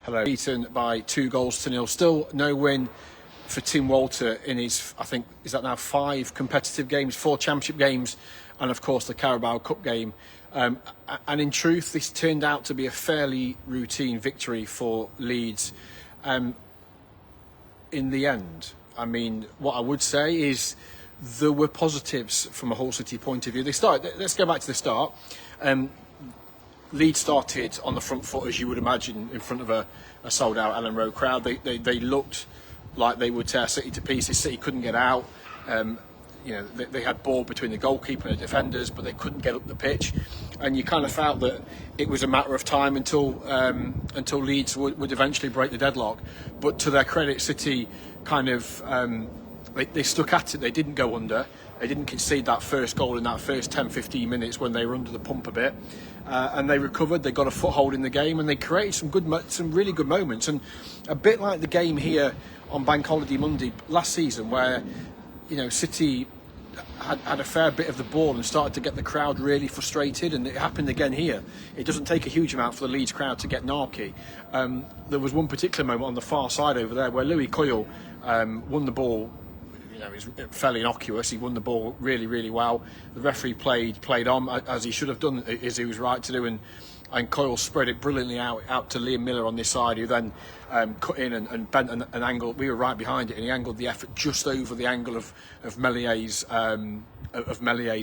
Hello. Beaten by 2-0. Still no win for Tim Walter in his, I think, is that now 5 competitive games, 4 championship games, and of course the Carabao Cup game. And in truth, this turned out to be a fairly routine victory for Leeds. In the end, I mean, what I would say is there were positives from a Hull City point of view. Let's go back to the start. Leeds started on the front foot, as you would imagine, in front of a sold-out Elland Road crowd. They looked like they would tear City to pieces. City couldn't get out. They had ball between the goalkeeper and the defenders, but they couldn't get up the pitch. And you kind of felt that it was a matter of time until Leeds would eventually break the deadlock. But to their credit, City kind of they stuck at it. They didn't go under. They didn't concede that first goal in that first 10-15 minutes when they were under the pump a bit. And they recovered. They got a foothold in the game, and they created some really good moments. And a bit like the game here on Bank Holiday Monday last season, where City had a fair bit of the ball and started to get the crowd really frustrated, and it happened again here. It doesn't take a huge amount for the Leeds crowd to get narky. There was one particular moment on the far side over there where Louis Coyle won the ball. It was fairly innocuous. He won the ball really, really well. The referee played on as he should have done, as he was right to do, and Coyle spread it brilliantly out to Liam Miller on this side, who then cut in and bent an angle. We were right behind it, and he angled the effort just over the angle of Mellier's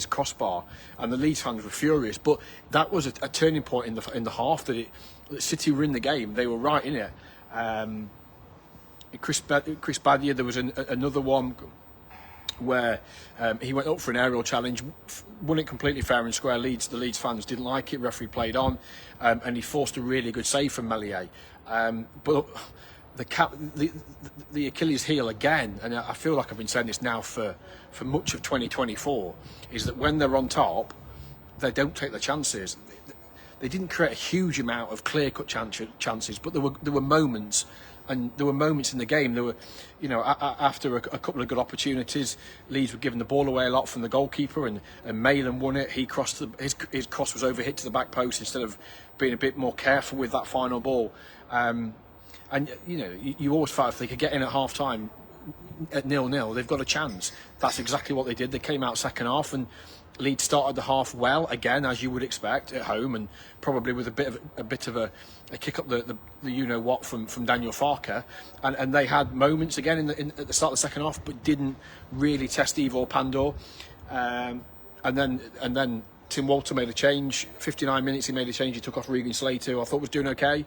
crossbar, and the Leeds fans were furious. But that was a turning point in the half that City were in the game. They were right in it. Chris Badia, there was another one where he went up for an aerial challenge, won it completely fair and square. The Leeds fans didn't like it. Referee played on, and he forced a really good save from Meslier. But the Achilles heel again, and I feel like I've been saying this now for much of 2024, is that when they're on top, they don't take the chances. They didn't create a huge amount of clear-cut chances, but there were moments. And there were moments in the game. There were, after a couple of good opportunities, Leeds were giving the ball away a lot from the goalkeeper, and Malin won it. He crossed his cross was overhit to the back post instead of being a bit more careful with that final ball. And you always felt if they could get in at half time at 0-0, they've got a chance. That's exactly what they did. They came out second half, and Leeds started the half well again, as you would expect at home, and probably with a bit of a kick up the what from Daniel Farke, and they had moments again at the start of the second half, but didn't really test Ivor Pandor, and then Tim Walter made a change. 59 minutes he made a change. He took off Regan Slater, who I thought was doing okay.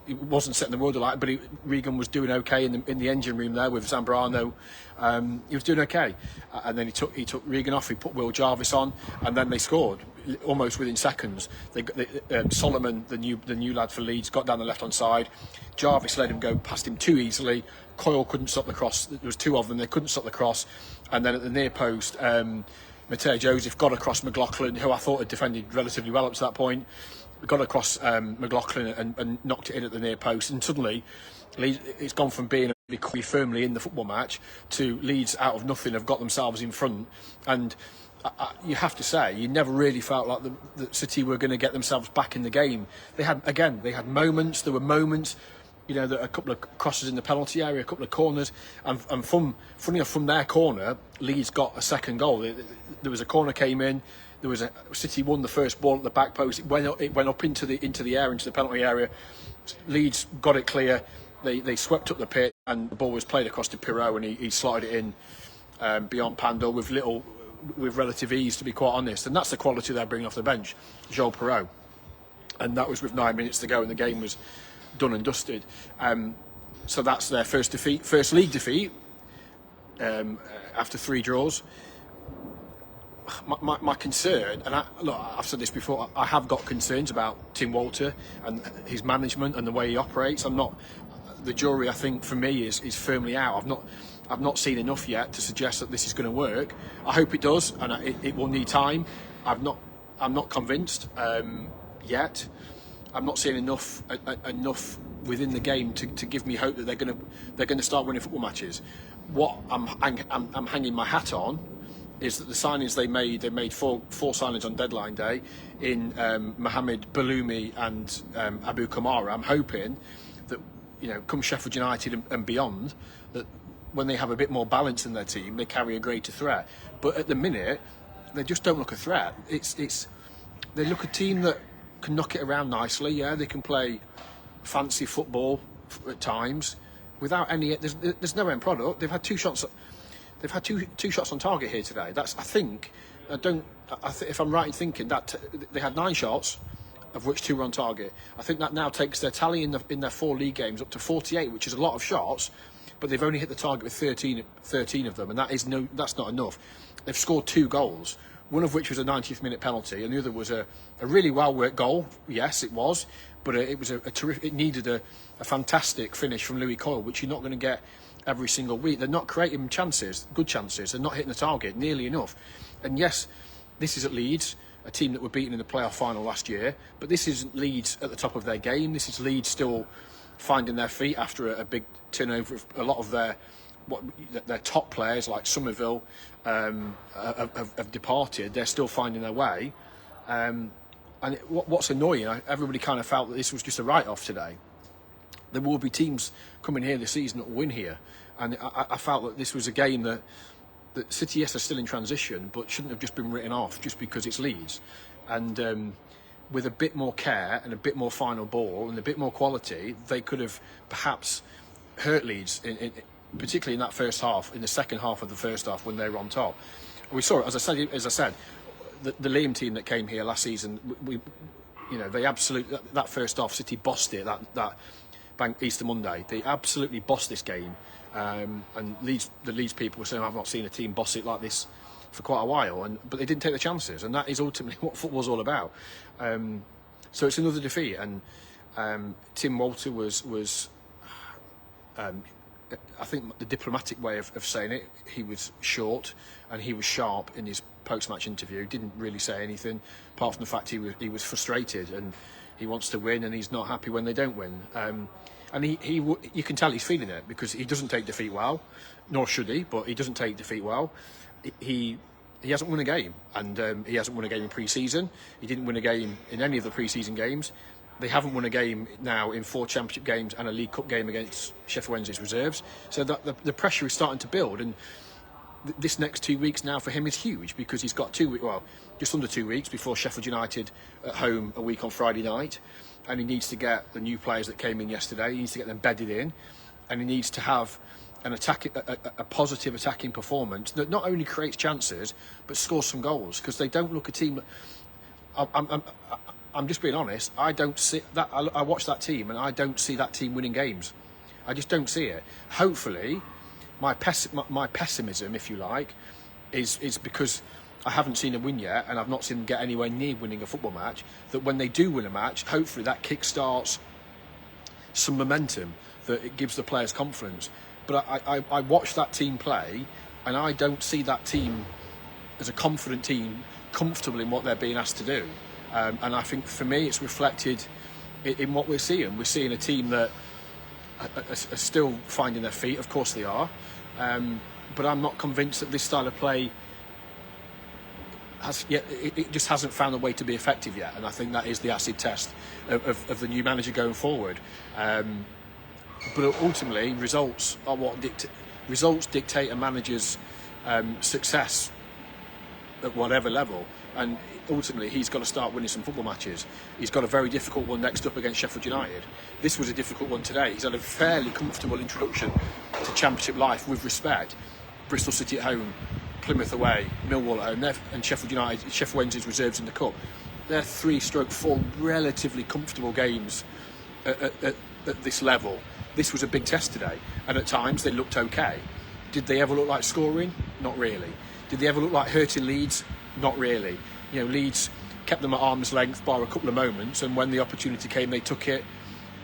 He wasn't setting the world alight, but Regan was doing okay in the engine room there with Zambrano. He was doing okay, and then he took Regan off. He put Will Jarvis on, and then they scored almost within seconds. Solomon, the new lad for Leeds, got down the left hand side. Jarvis let him go past him too easily. Coyle couldn't stop the cross. There was 2 of them. They couldn't stop the cross, and then at the near post, Mateo Joseph got across McLaughlin, who I thought had defended relatively well up to that point. Got across McLaughlin and knocked it in at the near post, and suddenly it's gone from being firmly in the football match to Leeds out of nothing have got themselves in front. And you have to say, you never really felt like the City were going to get themselves back in the game. They had moments. There were moments, a couple of crosses in the penalty area, a couple of corners, and funny enough, from their corner, Leeds got a second goal. There was a corner came in. City won the first ball at the back post. It went up into the air, into the penalty area. Leeds got it clear. They swept up the pit, and the ball was played across to Pirot, and he slotted it in beyond Pandor with relative ease, to be quite honest. And that's the quality they're bringing off the bench, Joel Pirot. And that was with 9 minutes to go, and the game was done and dusted. So that's their first league defeat after 3 draws. My concern, and I've said this before, I have got concerns about Tim Walter and his management and the way he operates. The jury, I think, for me is firmly out. I've not seen enough yet to suggest that this is going to work. I hope it does, and it will need time. I'm not convinced yet. I'm not seeing enough within the game to give me hope that they're going to start winning football matches. What I'm hanging my hat on is that the signings they made 4 signings on deadline day in Mohamed Baloumi and Abu Kamara. I'm hoping that come Sheffield United and beyond, that when they have a bit more balance in their team, they carry a greater threat. But at the minute, they just don't look a threat. They look a team that can knock it around nicely. Yeah, they can play fancy football at times without any. There's no end product. They've had two shots. They've had two shots on target here today. That's if I'm right in thinking that they had 9 shots, of which 2 were on target. I think that now takes their tally in their 4 league games up to 48, which is a lot of shots. But they've only hit the target with 13 of them, and that's not enough. They've scored 2 goals, one of which was a 90th minute penalty, and the other was a really well worked goal. Yes, it was, but it was a terrific. It needed a fantastic finish from Louis Coyle, which you're not going to get every single week. They're not creating good chances. They're not hitting the target nearly enough. And yes, this is at Leeds, a team that were beaten in the playoff final last year, but this isn't Leeds at the top of their game. This is Leeds still finding their feet after a big turnover of a lot of their top players like Somerville have departed. They're still finding their way, and what's annoying, everybody kind of felt that this was just a write-off today. There will be teams coming here this season that will win here, and I felt that this was a game that City, yes, are still in transition, but shouldn't have just been written off just because it's Leeds. And with a bit more care and a bit more final ball and a bit more quality, they could have perhaps hurt Leeds, particularly in that first half, in the second half of the first half when they were on top. We saw it, as I said, the Liam team that came here last season. They absolutely, that first half, City bossed it. That Easter Monday, they absolutely bossed this game. And the Leeds people were saying, I've not seen a team boss it like this for quite a while, but they didn't take the chances, and that is ultimately what football's all about. So it's another defeat, and Tim Walter was I think the diplomatic way of saying it, he was short and he was sharp in his post-match interview. Didn't really say anything apart from the fact he was frustrated and he wants to win, and he's not happy when they don't win. And you can tell he's feeling it, because he doesn't take defeat well, nor should he, but he doesn't take defeat well. He hasn't won a game, and he hasn't won a game in pre-season. He didn't win a game in any of the pre-season games. They haven't won a game now in 4 championship games and a League Cup game against Sheffield Wednesday's reserves. So the pressure is starting to build, and this next 2 weeks now for him is huge, because he's got just under 2 weeks before Sheffield United at home a week on Friday night. And he needs to get the new players that came in yesterday, he needs to get them bedded in, and he needs to have a positive attacking performance that not only creates chances but scores some goals, because they don't look a team. I'm just being honest. I don't see that. I watch that team and I don't see that team winning games. I just don't see it. Hopefully, my pessimism, if you like, is because I haven't seen a win yet, and I've not seen them get anywhere near winning a football match. That when they do win a match, hopefully that kick-starts some momentum, that it gives the players confidence. But I watch that team play, and I don't see that team as a confident team, comfortable in what they're being asked to do. And I think for me, it's reflected in what we're seeing. We're seeing a team that are still finding their feet. Of course they are. But I'm not convinced that this style of play it just hasn't found a way to be effective yet, and I think that is the acid test of the new manager going forward. But ultimately, results are results dictate a manager's success at whatever level, and ultimately he's got to start winning some football matches. He's got a very difficult one next up against Sheffield United. This was a difficult one today. He's had a fairly comfortable introduction to Championship life, with respect. Bristol City at home, Plymouth away, Millwall at home, and Sheffield Wednesday's reserves in the Cup. They're 3/4 relatively comfortable games at this level. This was a big test today, and at times they looked okay. Did they ever look like scoring? Not really. Did they ever look like hurting Leeds? Not really. Leeds kept them at arm's length bar a couple of moments, and when the opportunity came, they took it,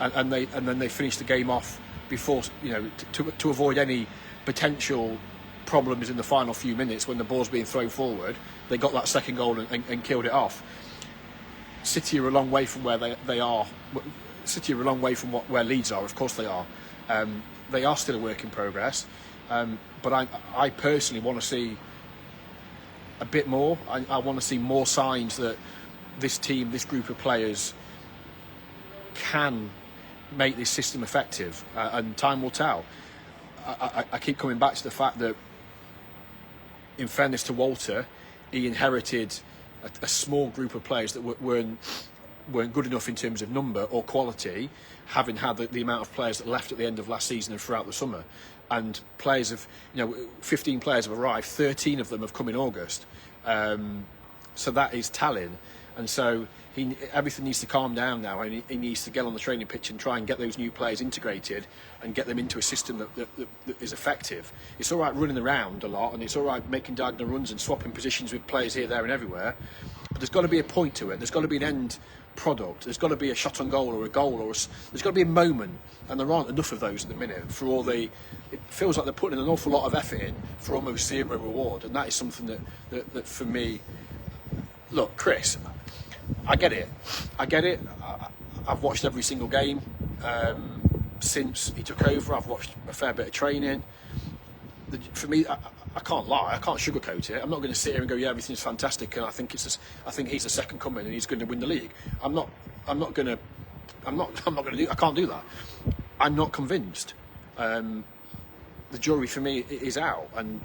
and then they finished the game off before, to avoid any potential problems in the final few minutes when the ball's being thrown forward. They got that second goal and killed it off. City are a long way from where they are. City are a long way from where Leeds are. Of course they are. They are still a work in progress. But I personally want to see a bit more. I want to see more signs that this team, this group of players, can make this system effective, and time will tell. I keep coming back to the fact that, in fairness to Walter, he inherited a small group of players that weren't good enough in terms of number or quality, having had the amount of players that left at the end of last season and throughout the summer. And players have, 15 players have arrived, 13 of them have come in August. So that is telling. And so everything needs to calm down now, and he needs to get on the training pitch and try and get those new players integrated and get them into a system that is effective. It's all right running around a lot, and it's all right making diagonal runs and swapping positions with players here, there and everywhere, but there's got to be a point to it. There's got to be an end product. There's got to be a shot on goal or a goal, there's got to be a moment, and there aren't enough of those at the minute. It feels like they're putting an awful lot of effort in for almost zero reward, and that is something that for me, look, Chris, I get it. I've watched every single game since he took over. I've watched a fair bit of training. For me, I can't lie. I can't sugarcoat it. I'm not going to sit here and go, yeah, everything's fantastic, and I think he's the second coming and he's going to win the league. I can't do that. I'm not convinced. The jury for me is out, and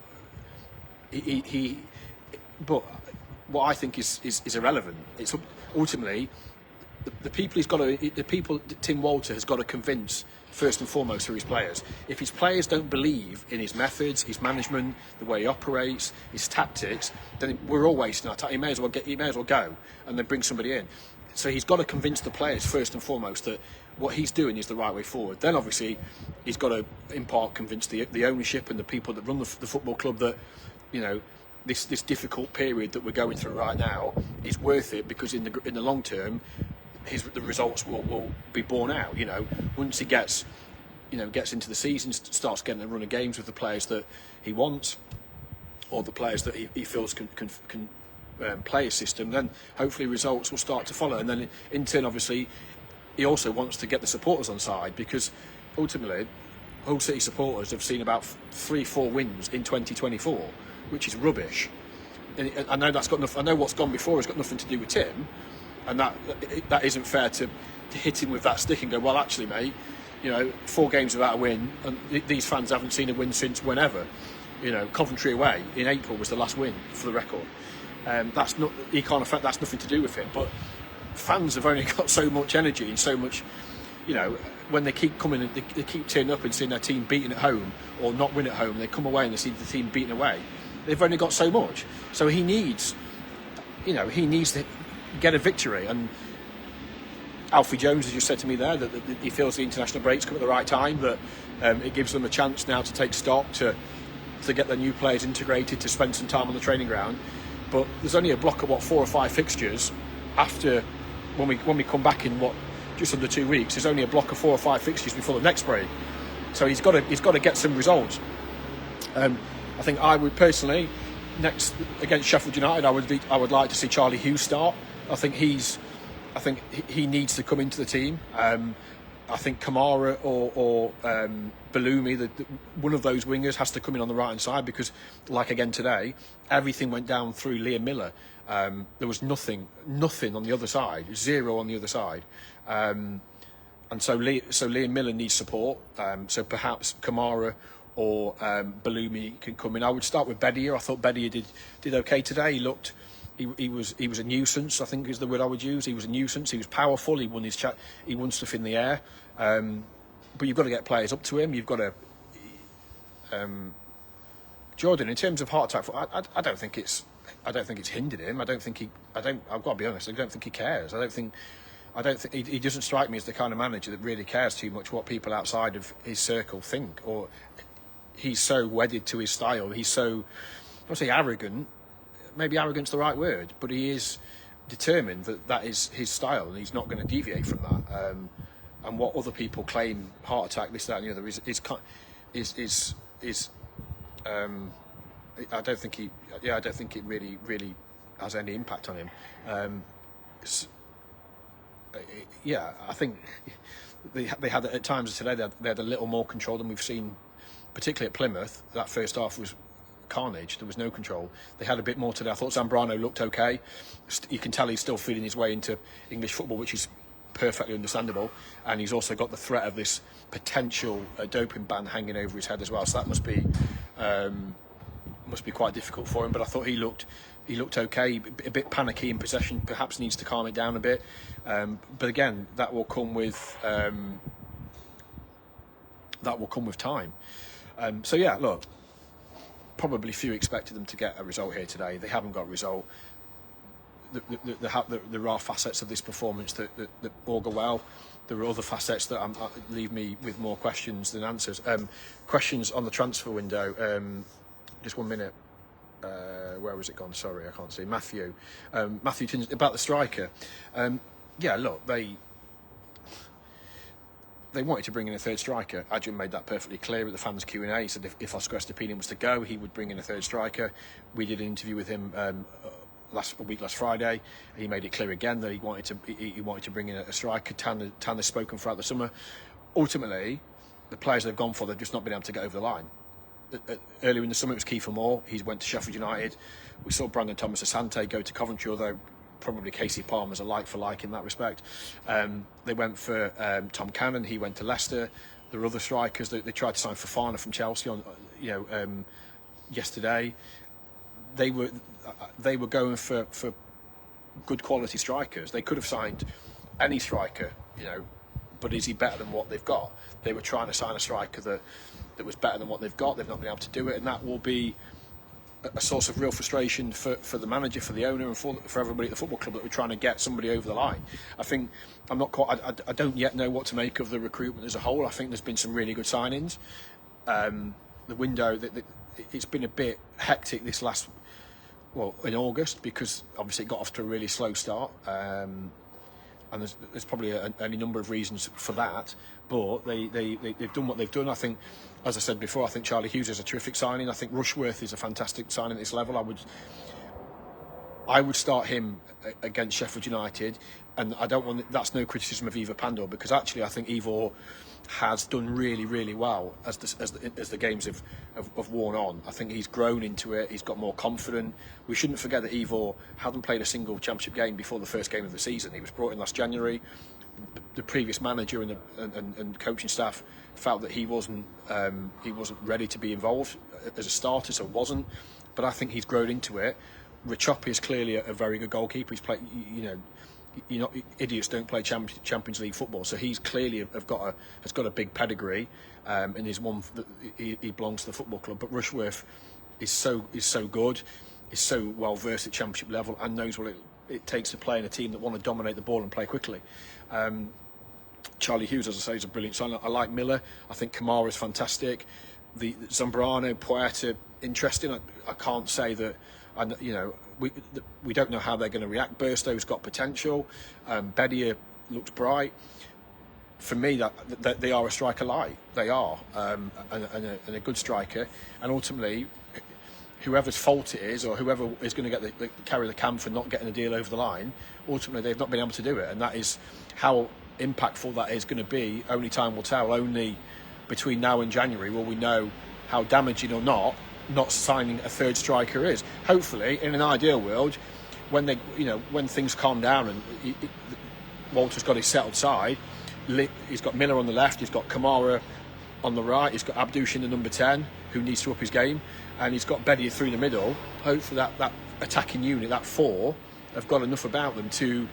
but what I think is irrelevant. It's ultimately the people Tim Walter has got to convince first and foremost through his players. If his players don't believe in his methods, his management, the way he operates, his tactics, then we're all wasting our time. He may as well go and then bring somebody in. So he's got to convince the players first and foremost that what he's doing is the right way forward. Then obviously he's got to in part convince the ownership and the people that run the football club that this difficult period that we're going through right now is worth it, because in the long term the results will be borne out. Once he gets into the season, starts getting a run of games with the players that he wants, or the players that he feels can play his system, then hopefully results will start to follow. And then in turn, obviously, he also wants to get the supporters on side, because ultimately Hull City supporters have seen about 3-4 wins in 2024, which is rubbish. And I know I know what's gone before has got nothing to do with Tim, and that isn't fair to hit him with that stick and go, well, actually, mate, 4 games without a win, and these fans haven't seen a win since whenever. Coventry away in April was the last win for the record. That's nothing to do with it. But fans have only got so much energy and so much, when they keep coming, they keep turning up and seeing their team beaten at home or not win at home, and they come away and they see the team beaten away. They've only got so much. So he needs to get a victory. And Alfie Jones has just said to me there that he feels the international breaks come at the right time, that it gives them a chance now to take stock, to get their new players integrated, to spend some time on the training ground. But there's only a block of 4 or 5 fixtures after when we come back in just under 2 weeks. There's only a block of 4 or 5 fixtures before the next break. So he's got to get some results. I think I would personally, next against Sheffield United, I would like to see Charlie Hughes start. I think he needs to come into the team. I think Kamara or Balumi, one of those wingers, has to come in on the right hand side, because, like again today, everything went down through Liam Miller. There was nothing on the other side, 0 on the other side, and so Liam Miller needs support. So perhaps Kamara or Balumi can come in. I would start with Bedia. I thought Bedia did okay today. He was a nuisance, I think is the word I would use. He was a nuisance. He was powerful. He won stuff in the air. But you've got to get players up to him. You've got to Jordan, in terms of heart attack, I don't think it's hindered him. I've got to be honest, I don't think he cares. I don't think he doesn't strike me as the kind of manager that really cares too much what people outside of his circle think, or he's so wedded to his style. He's so, I don't say arrogant, maybe arrogant's the right word, but he is determined that is his style, and he's not going to deviate from that. And what other people claim, heart attack, this, that, and the other, I don't think it really has any impact on him. I think they had at times today. They had a little more control than we've seen, particularly at Plymouth. That first half was carnage. There was no control. They had a bit more today. I thought Zambrano looked okay. You can tell he's still feeling his way into English football, which is perfectly understandable, and he's also got the threat of this potential doping ban hanging over his head as well. So that must be quite difficult for him. But I thought he looked okay, a bit panicky in possession. Perhaps needs to calm it down a bit. But again, that will come with time. So yeah, look, probably few expected them to get a result here today. They haven't got a result. There are facets of this performance that augur well. There are other facets that leave me with more questions than answers. Questions on the transfer window. Just 1 minute. Where was it gone? Sorry, I can't see. Matthew about the striker. Yeah, look, they wanted to bring in a third striker. Adrian made that perfectly clear at the fans Q&A. He said if Oscar Estepinian was to go, he would bring in a third striker. We did an interview with him last Friday. He made it clear again that he wanted to bring in a striker. Tan has spoken throughout the summer. Ultimately, the players they've gone for, they've just not been able to get over the line. Earlier in the summer, it was Kiefer Moore. He went to Sheffield United. We saw Brandon Thomas Asante go to Coventry, although probably Casey Palmer's a like for like in that respect. They went for Tom Cannon. He went to Leicester. There were other strikers. They tried to sign Fofana from Chelsea yesterday. They were going for good quality strikers. They could have signed any striker, but is he better than what they've got? They were trying to sign a striker that was better than what they've got. They've not been able to do it, and that will be a source of real frustration for the manager, for the owner, and for everybody at the football club that we're trying to get somebody over the line. I think I don't yet know what to make of the recruitment as a whole. I think there's been some really good signings. The window, it's been a bit hectic this in August, because obviously it got off to a really slow start. And there's probably any number of reasons for that, but they've done what they've done. I think, as I said before, I think Charlie Hughes is a terrific signing. I think Rushworth is a fantastic signing at this level. I would start him against Sheffield United, and that's no criticism of Ivor Pandor, because actually I think Ivor has done really, really well as the games have worn on. I think he's grown into it. He's got more confident. We shouldn't forget that Ivor hadn't played a single championship game before the first game of the season. He was brought in last January. The previous manager and coaching staff felt that he wasn't ready to be involved as a starter, so wasn't. But I think he's grown into it. Rachopi is clearly a very good goalkeeper. He's played, idiots don't play Champions League football, so he's clearly has got a big pedigree, and is one that he belongs to the football club. But Rushworth is so good, is so well versed at Championship level, and knows what it takes to play in a team that want to dominate the ball and play quickly. Charlie Hughes, as I say, is a brilliant sign. I like Miller. I think Kamara is fantastic. The Zambrano, Puerta, interesting. I can't say that. And we don't know how they're going to react. Burstow's got potential. Bedia looks bright. For me, that they are a striker light. They are, and a good striker. And ultimately, whoever's fault it is, or whoever is going to carry the cam for not getting a deal over the line, ultimately they've not been able to do it. And that is how impactful that is going to be. Only time will tell. Only between now and January will we know how damaging or not signing a third striker is. Hopefully, in an ideal world, when things calm down and Walter's got his settled side, he's got Miller on the left, he's got Kamara on the right, he's got Abdouche in the number 10, who needs to up his game, and he's got Bedia through the middle. Hopefully that attacking unit, that four, have got enough about them to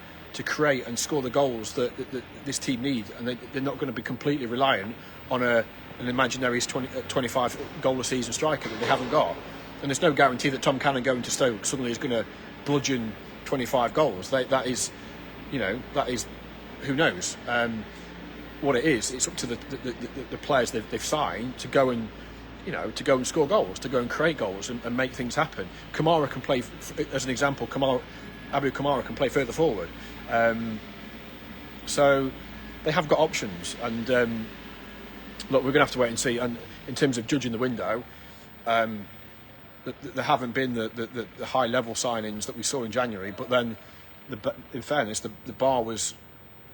create and score the goals that this team need, and they're not going to be completely reliant on an imaginary 25 goal a season striker that they haven't got. And there's no guarantee that Tom Cannon going to Stoke suddenly is going to bludgeon 25 goals. That is who knows what it is. It's up to the players they've signed to go and score goals, to go and create goals and make things happen. Kamara can play, as an example. Abu Kamara can play further forward. So they have got options, and look, we're going to have to wait and see. And in terms of judging the window, there haven't been the high level signings that we saw in January. But then, in fairness, the bar was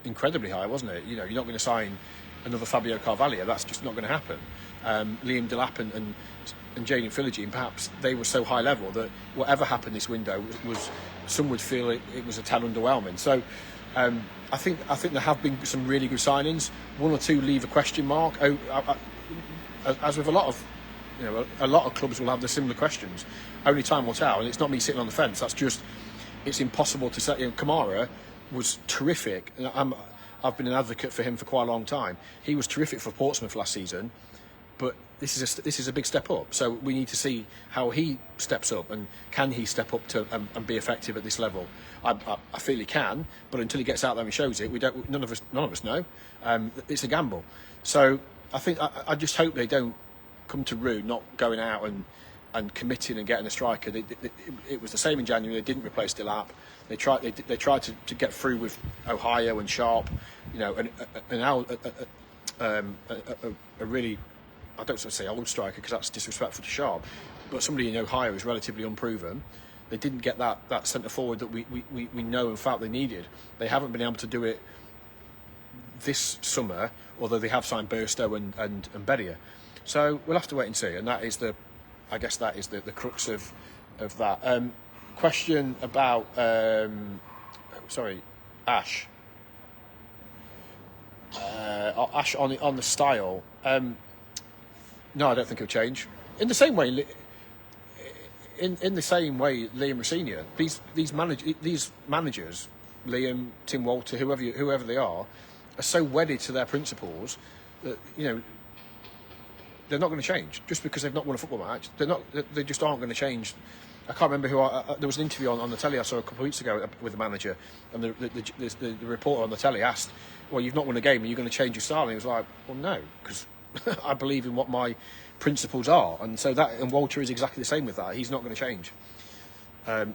incredibly high, wasn't it? You're not going to sign another Fabio Carvalho. That's just not going to happen. Liam Delap and Jaden Philogene, perhaps they were so high level that whatever happened this window was some would feel it was a tad underwhelming. So I think there have been some really good signings. One or two leave a question mark. As with a lot of clubs will have the similar questions. Only time will tell, and it's not me sitting on the fence. That's just, it's impossible to say. Kamara was terrific. I've been an advocate for him for quite a long time. He was terrific for Portsmouth last season, but this is a big step up. So we need to see how he steps up, and can he step up to and be effective at this level. I feel he can, but until he gets out there and shows it, none of us know. It's a gamble. So I think I just hope they don't come to rue not going out and committing and getting a striker. It was the same in January. They didn't replace Delap. They tried to get through with Ohio and Sharp, and now a really, I don't want to say old striker because that's disrespectful to Sharp, but somebody in Ohio is relatively unproven. They didn't get that centre forward that we know and felt they needed. They haven't been able to do it this summer, although they have signed Burstow and Bedia. So we'll have to wait and see, and that is the crux of that. Question about Ash. Ash on the style. No, I don't think he'll change. In the same way, in the same way, Liam Rosenior, these managers, Liam, Tim Walter, whoever they are so wedded to their principles that they're not going to change just because they've not won a football match. They just aren't going to change. I can't remember there was an interview on the telly I saw a couple of weeks ago with the manager, and the reporter on the telly asked, "Well, you've not won a game, are you going to change your style?" And he was like, "Well, no, because I believe in what my principles are." And so and Walter is exactly the same with that. He's not going to change.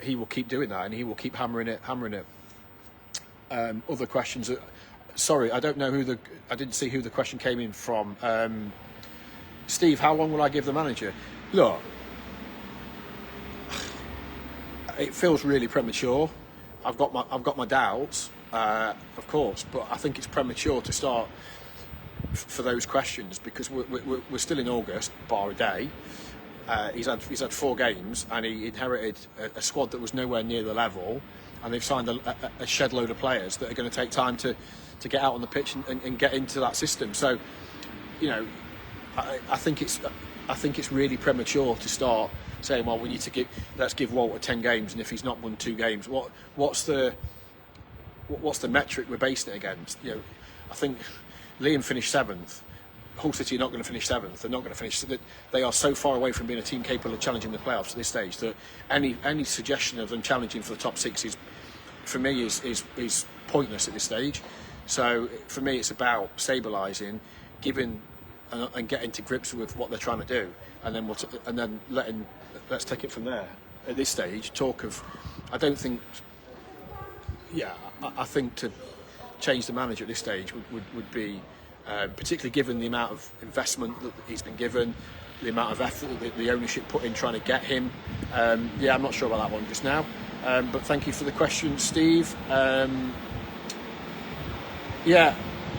He will keep doing that, and he will keep hammering it. Other questions? Sorry, I don't know I didn't see who the question came in from. Steve, how long will I give the manager? Look, it feels really premature. I've got my doubts, of course, but I think it's premature to start for those questions because we're still in August, bar a day. He's had 4 games, and he inherited a squad that was nowhere near the level, and they've signed a shed load of players that are going to take time to get out on the pitch and get into that system. So, I think it's really premature to start saying, well, we need to let's give Walter 10 games, and if he's not won 2 games, what's the metric we're basing it against? I think Liam finished 7th. Hull City are not going to finish 7th. They're not going to finish. They are so far away from being a team capable of challenging the playoffs at this stage that any suggestion of them challenging for the top 6 is, for me, is pointless at this stage. So for me, it's about stabilising, giving and getting to grips with what they're trying to do, and then let's take it from there. At this stage, talk of, I don't think. Yeah, I think to change the manager at this stage would be, particularly given the amount of investment that he's been given, the amount of effort that the ownership put in trying to get him. I'm not sure about that one just now. But thank you for the question, Steve.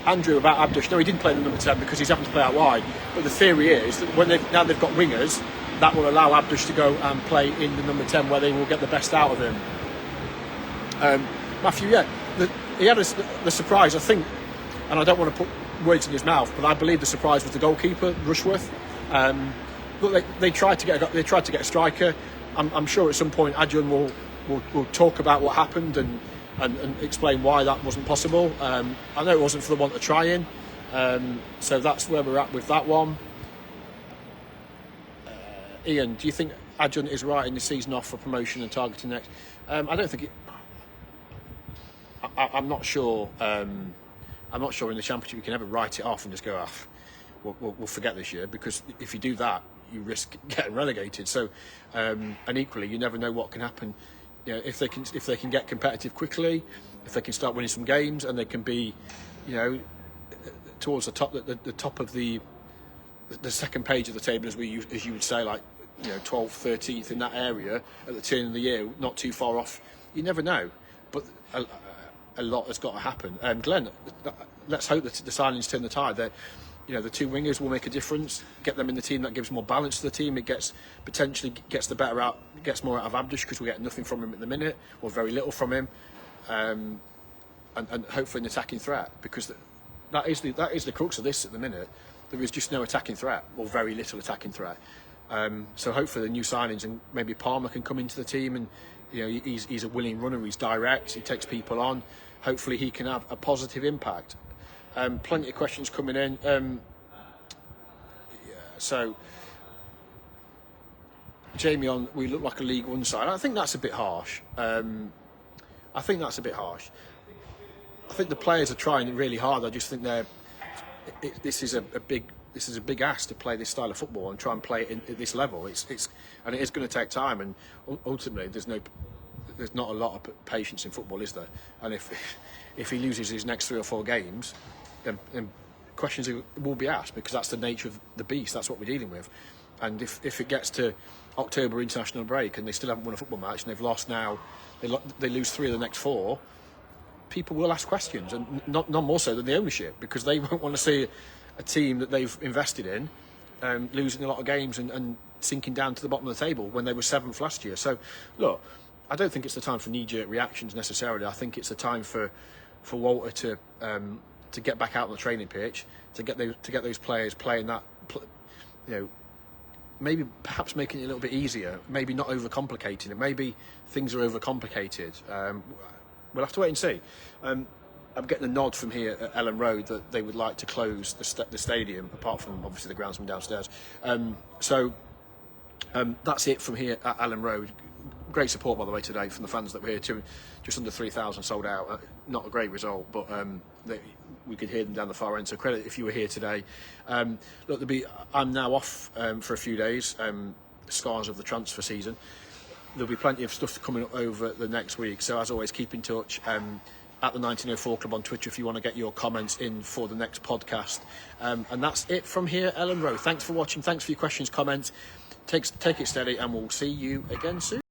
Andrew, about Abdush. No, he didn't play the number 10 because he's having to play out wide. But the theory is that now they've got wingers, that will allow Abdush to go and play in the number 10 where they will get the best out of him. Matthew, he had the surprise, I think, and I don't want to put words in his mouth, but I believe the surprise was the goalkeeper, Rushworth. Look, they tried to get a striker. I'm sure at some point Adjun will talk about what happened and explain why that wasn't possible. I know it wasn't for the want of trying, so that's where we're at with that one. Ian, do you think Adjun is right in the season off for promotion and targeting next? I don't think it. I'm not sure. I'm not sure in the Championship you can ever write it off and just go off. We'll forget this year, because if you do that, you risk getting relegated. So, and equally, you never know what can happen. If they can get competitive quickly, if they can start winning some games, and they can be, towards the top of the second page of the table, as you would say, like 12th, 13th in that area at the turn of the year, not too far off. You never know, but a lot has got to happen. Glenn, let's hope that the signings turn the tide. That the 2 wingers will make a difference. Get them in the team, that gives more balance to the team. It potentially gets more out of Abdush, because we get nothing from him at the minute, or very little from him. and hopefully an attacking threat, because that is the crux of this at the minute. There is just no attacking threat, or very little attacking threat. So hopefully the new signings, and maybe Palmer can come into the team, and he's a willing runner, he's direct, he takes people on. Hopefully he can have a positive impact. Plenty of questions coming in. So Jamie on, we look like a League One side. I think that's a bit harsh. I think the players are trying really hard. I just think this is a big ask to play this style of football and try and play it at this level. It is going to take time, and ultimately there's not a lot of patience in football, is there? And if he loses his next 3 or 4 games, then questions will be asked, because that's the nature of the beast. That's what we're dealing with. And if it gets to October international break and they still haven't won a football match, and they've lost now, they lose 3 of the next 4, people will ask questions, and not more so than the ownership, because they won't want to see a team that they've invested in losing a lot of games and sinking down to the bottom of the table when they were 7th last year. So look, I don't think it's the time for knee-jerk reactions necessarily. I think it's the time for Walter to get back out on the training pitch, to get those players playing that, maybe perhaps making it a little bit easier, maybe not overcomplicating it. Maybe things are overcomplicated. We'll have to wait and see. I'm getting a nod from here at Elland Road that they would like to close the stadium, apart from obviously the groundsman downstairs. That's it from here at Elland Road. Great support, by the way, today from the fans that were here. Just under 3,000 sold out. Not a great result, but we could hear them down the far end. So credit if you were here today. Look, I'm now off for a few days. Scars of the transfer season. There'll be plenty of stuff coming up over the next week. So as always, keep in touch. At the 1904 Club on Twitter if you want to get your comments in for the next podcast. And that's it from here, Elland Road. Thanks for watching. Thanks for your questions, comments. Take it steady, and we'll see you again soon.